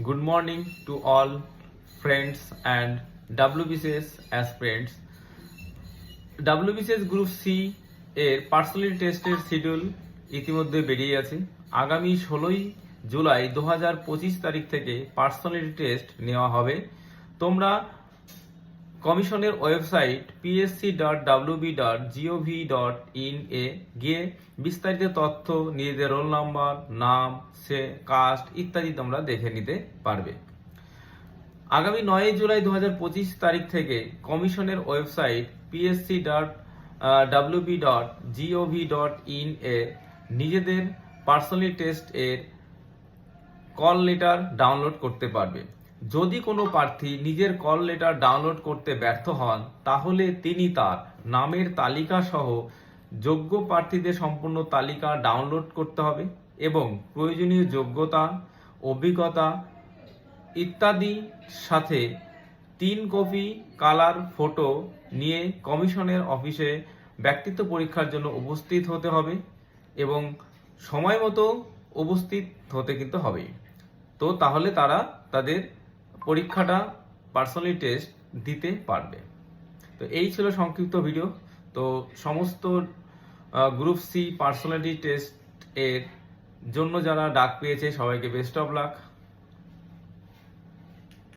Good morning to all friends and WBCS aspirants. WBCS group C এর personality টেস্টের schedule ইতিমধ্যে বেরিয়ে আছে। আগামী 16ই জুলাই 2025 তারিখ থেকে পার্সোনালিটি টেস্ট নেওয়া হবে। তোমরা কমিশনের ওয়েবসাইট psc.wb.gov.in এ গিয়ে বিস্তারিত তথ্য, নিজেদের রোল নাম্বার, নাম, কাস্ট ইত্যাদি তোমরা দেখে নিতে পারবে। আগামী 9 জুলাই 2025 তারিখ থেকে কমিশনের ওয়েবসাইট psc.wb.gov.in এ নিজেদের পার্সোনালিটি টেস্ট এর কল লেটার ডাউনলোড করতে পারবে। যদি কোনো প্রার্থী নিজের কল লেটার ডাউনলোড করতে ব্যর্থ হন, তাহলে তিনি তার নামের তালিকা সহ যোগ্য প্রার্থীদের সম্পূর্ণ তালিকা ডাউনলোড করতে হবে এবং প্রয়োজনীয় যোগ্যতা, অভিজ্ঞতা ইত্যাদি সাথে 3 কপি কালার ফটো নিয়ে কমিশনের অফিসে ব্যক্তিত্ব পরীক্ষার জন্য উপস্থিত হতে হবে এবং সময় মতো উপস্থিত হতে কিন্তু হবেই। তো তাহলে তারা তাদের পরীক্ষাটা পার্সোনালি টেস্ট দিতে পারবে। তো এই ছিল সংক্ষিপ্ত ভিডিও। তো সমস্ত গ্রুপ সি পার্সোনালিটি টেস্ট এর জন্য যারা ডাক পেয়েছে সবাইকে বেস্ট অফ লাক।